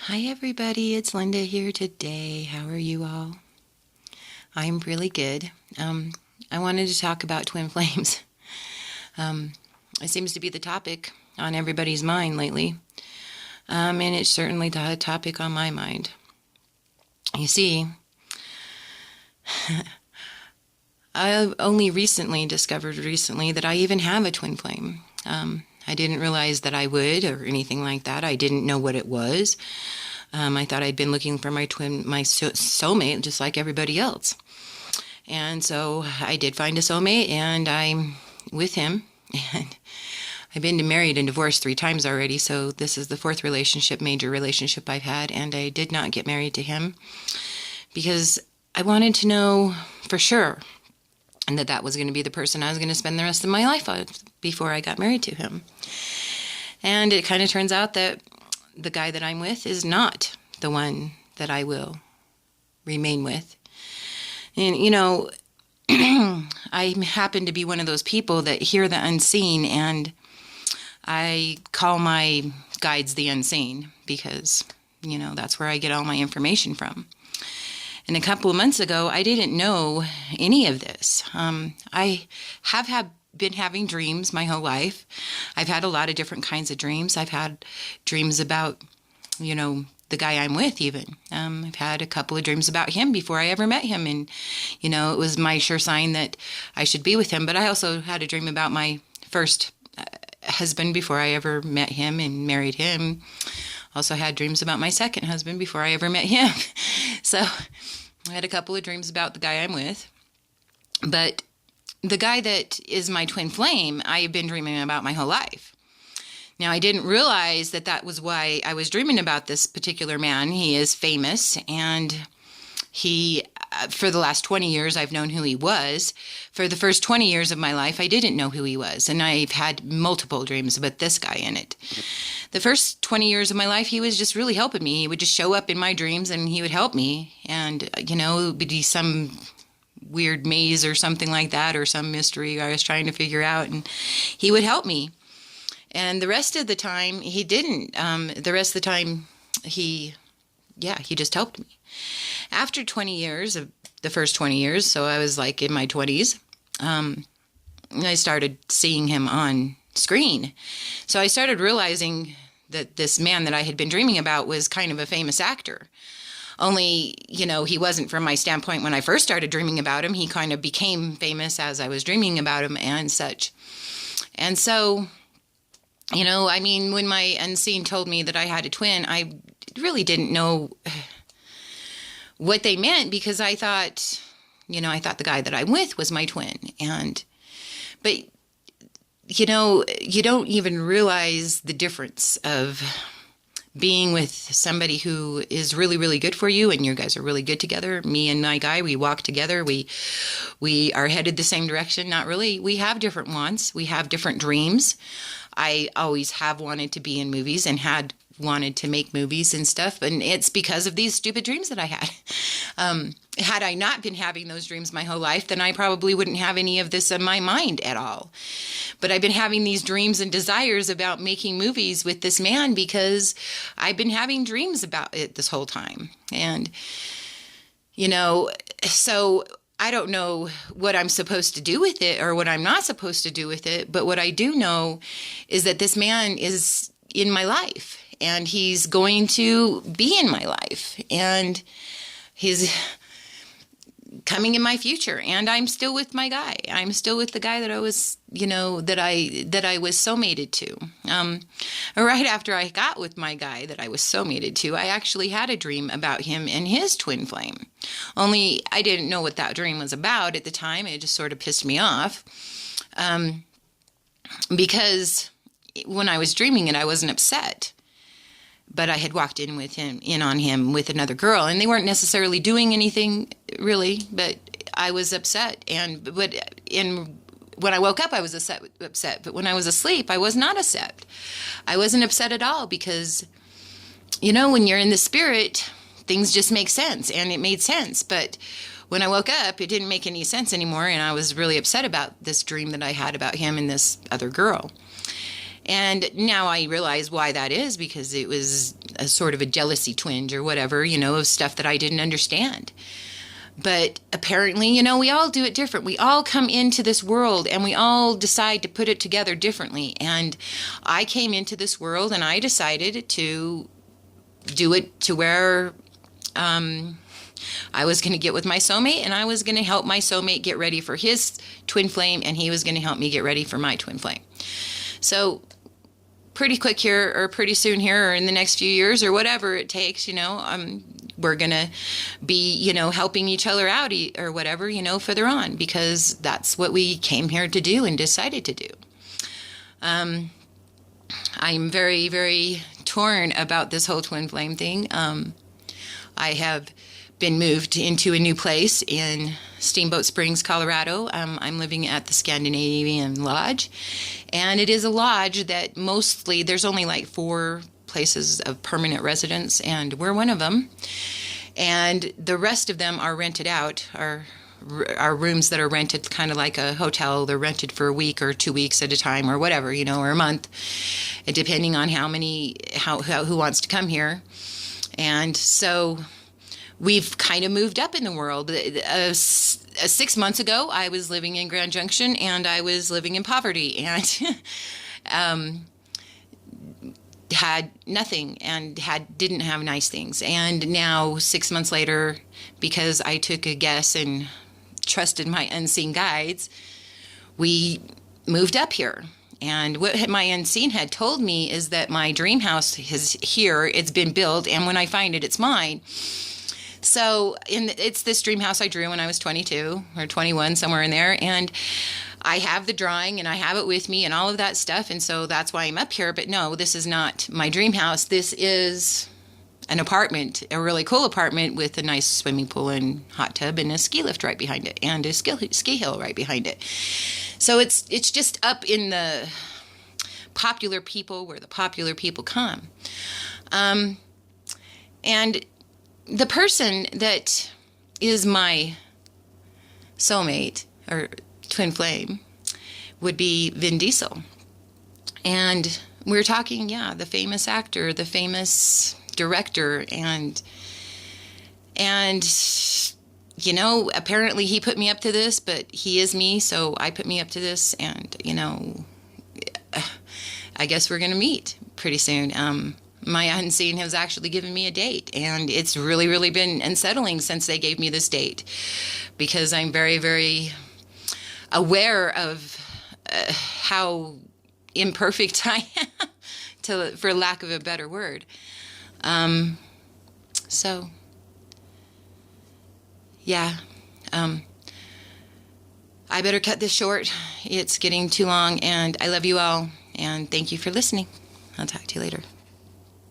Hi everybody, it's Linda here today. How are you all? I'm really good. I wanted to talk about twin flames. It seems to be the topic on everybody's mind lately, and it's certainly the topic on my mind. You see, I only discovered recently that I even have a twin flame. I didn't realize that I would or anything like that. I didn't know what it was. I thought I'd been looking for my soulmate just like everybody else. And so I did find a soulmate, and I'm with him. And I've been married and divorced 3 times already, so this is the 4th major relationship I've had, and I did not get married to him because I wanted to know for sure and that was going to be the person I was going to spend the rest of my life with before I got married to him. And it kind of turns out that the guy that I'm with is not the one that I will remain with. And, I happen to be one of those people that hear the unseen, and I call my guides the unseen because, that's where I get all my information from. And a couple of months ago, I didn't know any of this. I have been having dreams my whole life. I've had a lot of different kinds of dreams. I've had dreams about, the guy I'm with even. I've had a couple of dreams about him before I ever met him. And, it was my sure sign that I should be with him. But I also had a dream about my first husband before I ever met him and married him. Also had dreams about my second husband before I ever met him. So I had a couple of dreams about the guy I'm with. But the guy that is my twin flame, I have been dreaming about my whole life. Now, I didn't realize that was why I was dreaming about this particular man. He is famous, and for the last 20 years, I've known who he was. For the first 20 years of my life, I didn't know who he was, and I've had multiple dreams about this guy in it. The first 20 years of my life, he was just really helping me. He would just show up in my dreams, and he would help me. And, it would be some weird maze or something like that, or some mystery I was trying to figure out, and he would help me. And the rest of the time, he didn't. The rest of the time, he just helped me. After 20 years, of the first 20 years, so I was like in my 20s, I started seeing him on screen. So I started realizing that this man that I had been dreaming about was kind of a famous actor. Only, he wasn't from my standpoint when I first started dreaming about him. He kind of became famous as I was dreaming about him and such. And so, when my unseen told me that I had a twin, I really didn't know what they meant because I thought the guy that I'm with was my twin. But you don't even realize the difference of being with somebody who is really, really good for you, and you guys are really good together. Me and my guy, we walk together. We are headed the same direction. Not really. We have different wants. We have different dreams. I always have wanted to be in movies and had wanted to make movies and stuff, and it's because of these stupid dreams that I had. Had I not been having those dreams my whole life, then I probably wouldn't have any of this in my mind at all. But I've been having these dreams and desires about making movies with this man because I've been having dreams about it this whole time. And, so I don't know what I'm supposed to do with it or what I'm not supposed to do with it. But what I do know is that this man is in my life, and he's going to be in my life, and he's coming in my future, and I'm still with my guy. I'm still with the guy that I was, that I was soulmated to. Right after I got with my guy that I was soulmated to, I actually had a dream about him and his twin flame. Only I didn't know what that dream was about at the time. It just sort of pissed me off. Because when I was dreaming it, I wasn't upset. But I had walked in on him with another girl, and they weren't necessarily doing anything really, but I was upset. When I woke up, I was upset. But when I was asleep, I was not upset. I wasn't upset at all because, when you're in the spirit, things just make sense, and it made sense. But when I woke up, it didn't make any sense anymore, and I was really upset about this dream that I had about him and this other girl. And now I realize why that is, because it was, a sort of a jealousy twinge or whatever, of stuff that I didn't understand. But apparently, we all do it different. We all come into this world and we all decide to put it together differently. And I came into this world and I decided to do it to where I was going to get with my soulmate, and I was going to help my soulmate get ready for his twin flame, and he was going to help me get ready for my twin flame. So pretty quick here, or pretty soon here, or in the next few years, or whatever it takes, we're going to be, helping each other out or whatever, further on, because that's what we came here to do and decided to do. I'm very, very torn about this whole twin flame thing. I have been moved into a new place in Steamboat Springs, Colorado. I'm living at the Scandinavian Lodge, and it is a lodge that mostly, there's only like 4 places of permanent residence, and we're one of them. And the rest of them are rented out, are rooms that are rented kind of like a hotel. They're rented for a week or 2 weeks at a time or whatever, or a month, depending on who wants to come here. And so we've kind of moved up in the world. 6 months ago, I was living in Grand Junction, and I was living in poverty, and had nothing, and didn't have nice things. And now, 6 months later, because I took a guess and trusted my unseen guides, we moved up here. And what my unseen had told me is that my dream house is here. It's been built, and when I find it, it's mine. So it's this dream house I drew when I was 22 or 21, somewhere in there. And I have the drawing, and I have it with me and all of that stuff. And so that's why I'm up here. But no, this is not my dream house. This is an apartment, a really cool apartment with a nice swimming pool and hot tub and a ski lift right behind it, and a ski hill right behind it. So it's just up in the popular people, where the popular people come. And the person that is my soulmate or twin flame would be Vin Diesel. And we're talking, the famous actor, the famous director, and apparently he put me up to this, but he is me, so I put me up to this, and I guess we're gonna meet pretty soon. My unseen has actually given me a date, and it's really, really been unsettling since they gave me this date, because I'm very, very aware of how imperfect I am, for lack of a better word. So, yeah, I better cut this short. It's getting too long, and I love you all, and thank you for listening. I'll talk to you later.